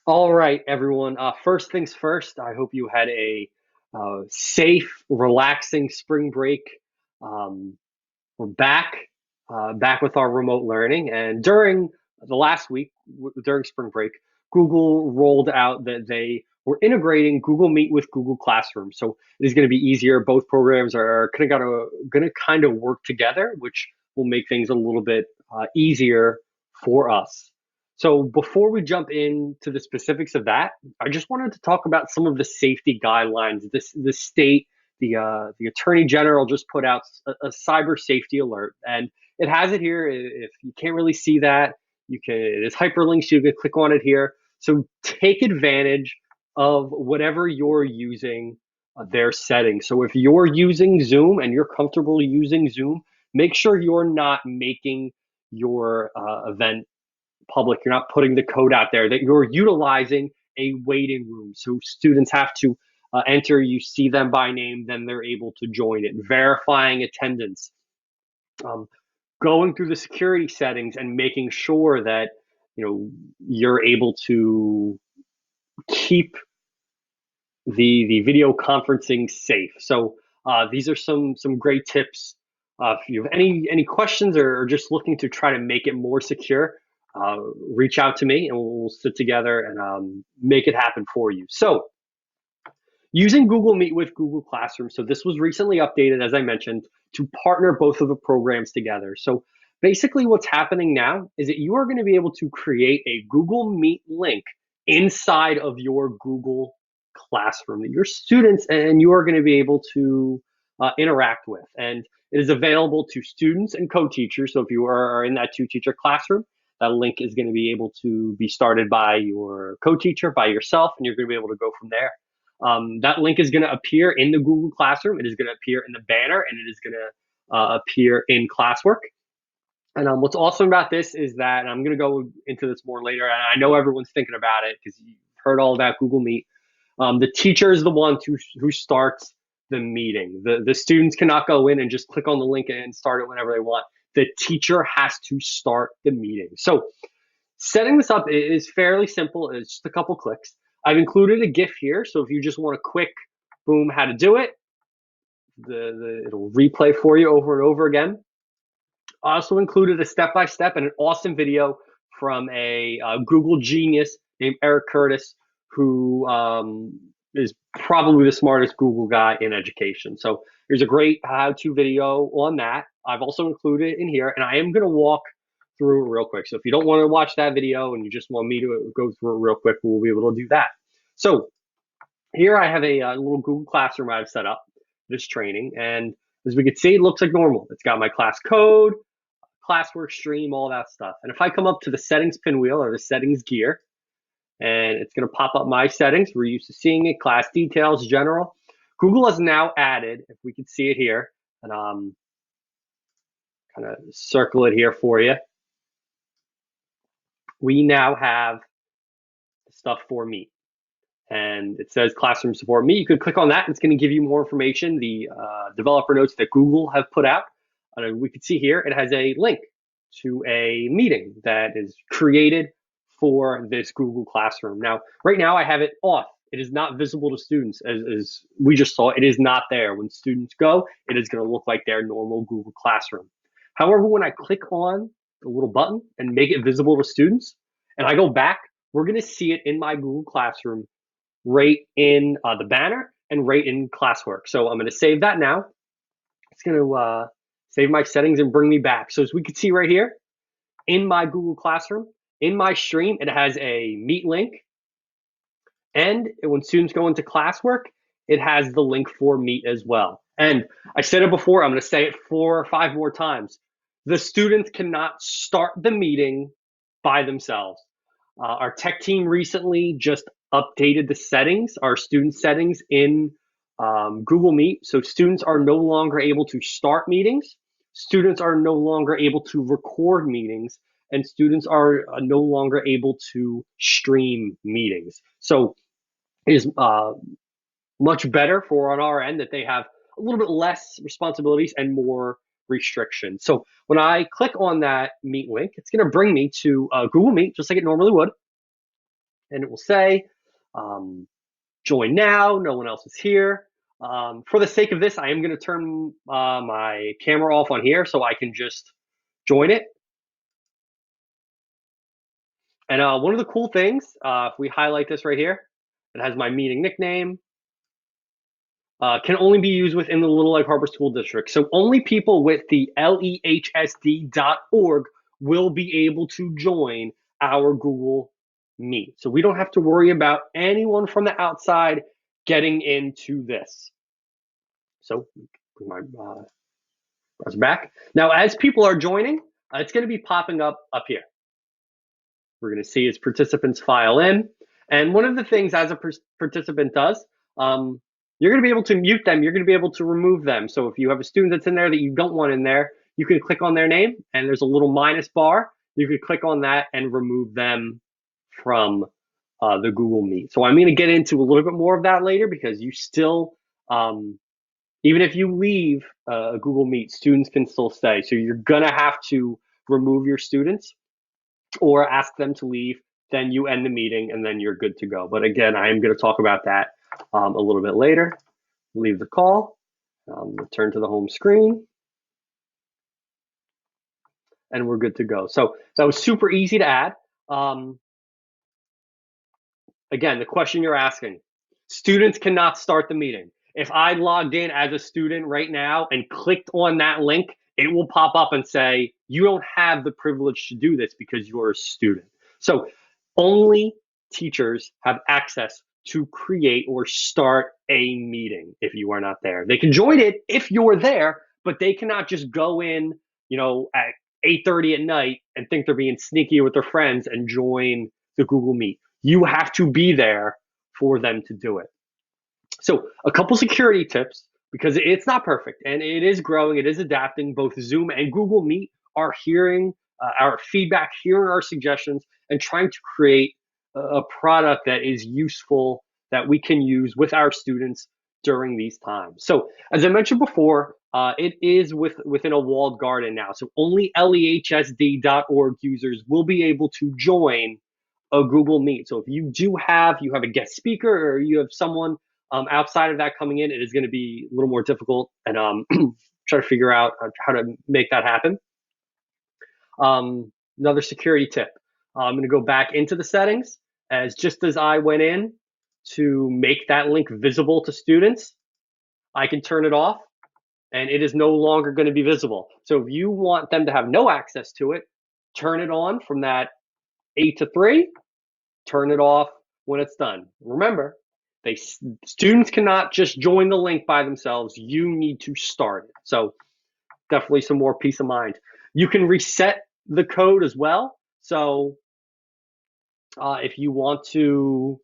All right, everyone. First things first, I hope you had a safe, relaxing spring break. Um, we're back with our remote learning. And during the last week, during spring break, Google rolled out that they were integrating Google Meet with Google Classroom. So it is going to be easier. Both programs are going to kind of work together, which will make things a little bit easier for us. So before we jump into the specifics of that, I just wanted to talk about some of the safety guidelines. The state, the Attorney General just put out a cyber safety alert, and it has it here. If you can't really see that, you can. It is hyperlinked, so you can click on it here. So take advantage of whatever you're using their settings. So if you're using Zoom and you're comfortable using Zoom, make sure you're not making your event public. You're not putting the code out there, that you're utilizing a waiting room. So students have to enter, you see them by name, then they're able to join it. Verifying attendance, um, going through the security settings and making sure that you're able to keep the video conferencing safe. So these are some great tips. If you have any questions or just looking to try to make it more secure, reach out to me and we'll sit together and make it happen for you. So using Google Meet with Google Classroom. So this was recently updated, as I mentioned, to partner both of the programs together. So basically what's happening now is that you are going to be able to create a Google Meet link inside of your Google Classroom that your students and you are going to be able to interact with. And it is available to students and co-teachers. So if you are in that two-teacher classroom, that link is going to be able to be started by your co-teacher, by yourself, and you're going to be able to go from there. That link is going to appear in the Google Classroom. It is going to appear in the banner, and it is going to appear in classwork. And what's awesome about this is that, and I'm going to go into this more later, and I know everyone's thinking about it because you've heard all about Google Meet. The teacher is the one who starts the meeting. The students cannot go in and just click on the link and start it whenever they want. The teacher has to start the meeting. So setting this up is fairly simple. It's just a couple clicks. I've included a GIF here, so if you just want a quick, boom, how to do it, it'll replay for you over and over again. I also included a step-by-step and an awesome video from a Google genius named Eric Curtis, who is probably the smartest Google guy in education. So here's a great how-to video on that. I've also included it in here, and I am going to walk through it real quick. So if you don't want to watch that video and you just want me to go through it real quick, we'll be able to do that. So here I have a little Google Classroom I've set up this training, and as we can see, it looks like normal. It's got my class code, classwork stream, all that stuff. And if I come up to the settings pinwheel or the settings gear, and it's going to pop up my settings. We're used to seeing it, class details, general. Google has now added, if we can see it here, and kind of circle it here for you. We now have stuff for Meet. And it says Classroom Support Meet. You could click on that. It's going to give you more information. The developer notes that Google have put out. We can see here it has a link to a meeting that is created for this Google Classroom. Now, right now I have it off. It is not visible to students, as we just saw. It is not there. When students go, it is going to look like their normal Google Classroom. However, when I click on the little button and make it visible to students, and I go back, we're going to see it in my Google Classroom right in the banner and right in classwork. So I'm going to save that now. It's going to save my settings and bring me back. So as we can see right here, in my Google Classroom, in my stream, it has a Meet link. And when students go into classwork, it has the link for Meet as well. And I said it before, I'm going to say it 4 or 5 more times. The students cannot start the meeting by themselves. Our tech team recently just updated the settings, our student settings in Google Meet. So students are no longer able to start meetings. Students are no longer able to record meetings, and students are no longer able to stream meetings. So it is much better for on our end that they have a little bit less responsibilities and more restrictions. So when I click on that Meet link, it's going to bring me to Google Meet, just like it normally would. and it will say, um, join now, no one else is here. For the sake of this, I am going to turn my camera off on here so I can just join it. And one of the cool things, if we highlight this right here, it has my meeting nickname, can only be used within the Little Egg Harbor School District. So only people with the lehsd.org will be able to join our Google Meet. So we don't have to worry about anyone from the outside getting into this. So bring my browser back. Now, as people are joining, it's going to be popping up here. We're going to see as participants file in. And one of the things as a participant does, you're going to be able to mute them. You're going to be able to remove them. So if you have a student that's in there that you don't want in there, you can click on their name and there's a little minus bar. You can click on that and remove them from the Google Meet. So I'm going to get into a little bit more of that later because you still, even if you leave a Google Meet, students can still stay. So you're going to have to remove your students or ask them to leave, then you end the meeting and then you're good to go. But again, I am going to talk about that a little bit later. Leave the call, return to the home screen, and we're good to go. So that was super easy to add. Again, the question you're asking, students cannot start the meeting. If I logged in as a student right now and clicked on that link, it will pop up and say, you don't have the privilege to do this because you're a student. So only teachers have access to create or start a meeting if you are not there. They can join it if you're there, but they cannot just go in, at 8:30 at night and think they're being sneaky with their friends and join the Google Meet. You have to be there for them to do it. So a couple security tips, because it's not perfect and it is growing, it is adapting. Both Zoom and Google Meet are hearing our feedback, hearing our suggestions, and trying to create a product that is useful that we can use with our students during these times. So as I mentioned before, it is within a walled garden now. So only lehsd.org users will be able to join a Google Meet. So if you have a guest speaker or you have someone outside of that coming in, it is going to be a little more difficult and try to figure out how to make that happen. Another security tip. I'm going to go back into the settings just as I went in to make that link visible to students. I can turn it off and it is no longer going to be visible. So if you want them to have no access to it, turn it on from that 8 to 3, turn it off when it's done. Remember, students cannot just join the link by themselves. You need to start it. So definitely some more peace of mind. You can reset the code as well. So if you want to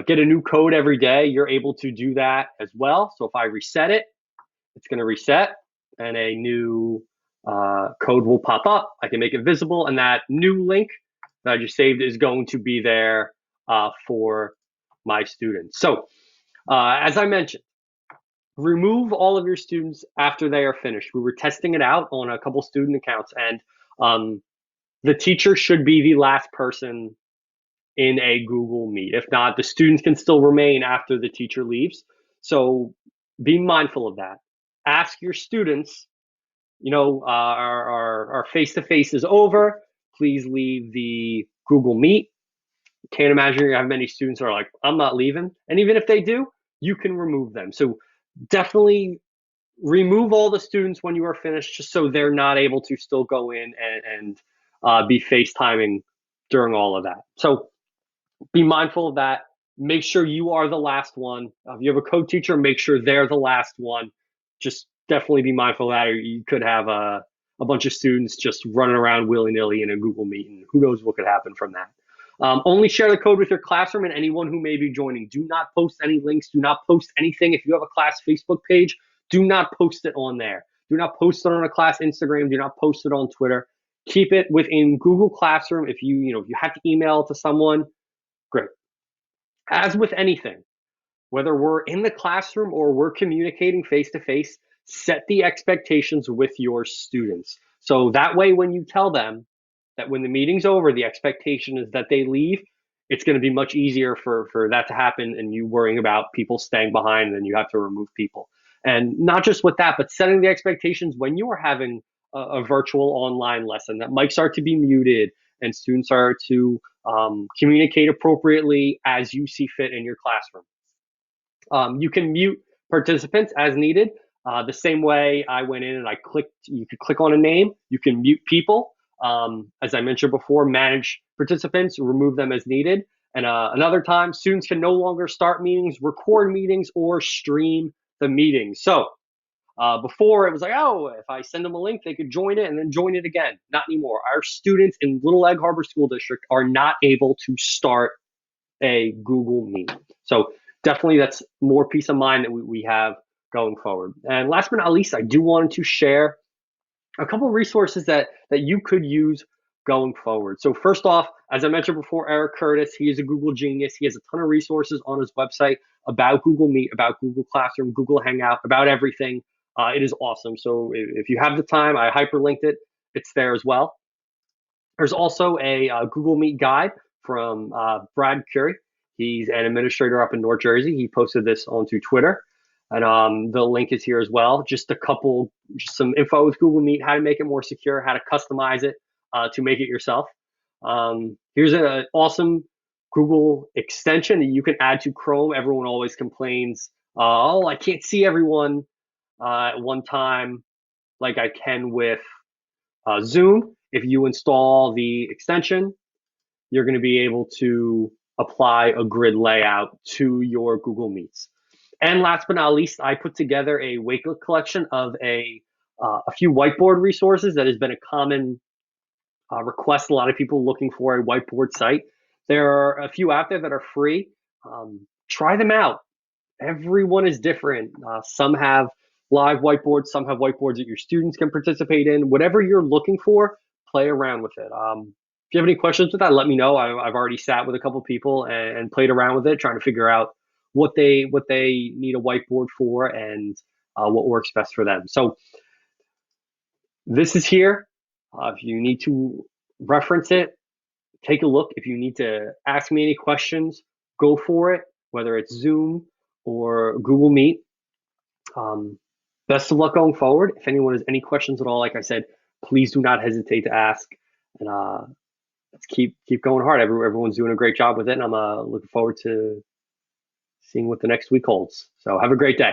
get a new code every day, you're able to do that as well. So if I reset it, it's going to reset and a new code will pop up. I can make it visible, and that new link that I just saved is going to be there for my students. So as I mentioned, remove all of your students after they are finished. We were testing it out on a couple student accounts, and the teacher should be the last person in a Google Meet. If not, the students can still remain after the teacher leaves. So be mindful of that. Ask your students, our face-to-face is over. Please leave the Google Meet. Can't imagine you have many students who are like, I'm not leaving. And even if they do, you can remove them. So definitely remove all the students when you are finished, just so they're not able to still go in and be FaceTiming during all of that. So be mindful of that. Make sure you are the last one. If you have a co-teacher, make sure they're the last one. Just definitely be mindful of that, or you could have a bunch of students just running around willy-nilly in a Google Meet, and who knows what could happen from that. Only share the code with your classroom and anyone who may be joining. Do not post any links. Do not post anything. If you have a class Facebook page, do not post it on there. Do not post it on a class Instagram. Do not post it on Twitter. Keep it within Google Classroom. If you have to email it to someone, great. As with anything, whether we're in the classroom or we're communicating face-to-face, set the expectations with your students. So that way, when you tell them that when the meeting's over, the expectation is that they leave, it's going to be much easier for that to happen and you worrying about people staying behind, and then you have to remove people. And not just with that, but setting the expectations when you are having a virtual online lesson, that mics are to be muted and students are to communicate appropriately as you see fit in your classroom. You can mute participants as needed. The same way I went in and I clicked, you could click on a name, you can mute people. As I mentioned before, manage participants, remove them as needed. And another time, students can no longer start meetings, record meetings, or stream the meetings. So before it was like, oh, if I send them a link, they could join it and then join it again. Not anymore. Our students in Little Egg Harbor School District are not able to start a Google Meet. So definitely that's more peace of mind that we have going forward. And last but not least, I do want to share a couple of resources that you could use going forward. So first off, as I mentioned before, Eric Curtis, he is a Google genius. He has a ton of resources on his website about Google Meet, about Google Classroom, Google Hangout, about everything. It is awesome. So if you have the time, I hyperlinked it. It's there as well. There's also a Google Meet guide from Brad Curie. He's an administrator up in North Jersey. He posted this onto Twitter, and the link is here as well. Just some info with Google Meet, how to make it more secure, how to customize it to make it yourself. Here's an awesome Google extension that you can add to Chrome. Everyone always complains, oh, I can't see everyone at one time like I can with Zoom. If you install the extension, you're going to be able to apply a grid layout to your Google Meets. And last but not least, I put together a Wakelet collection of a few whiteboard resources that has been a common request. A lot of people looking for a whiteboard site. There are a few out there that are free. Try them out. Everyone is different. Some have live whiteboards, some have whiteboards that your students can participate in. Whatever you're looking for, play around with it. If you have any questions with that, let me know. I've already sat with a couple people and played around with it, trying to figure out what they need a whiteboard for and what works best for them. So this is here. If you need to reference it, take a look. If you need to ask me any questions, go for it, whether it's Zoom or Google Meet. Best of luck going forward. If anyone has any questions at all, like I said, please do not hesitate to ask. And let's keep going hard. Everyone's doing a great job with it, and I'm looking forward to seeing what the next week holds. So have a great day.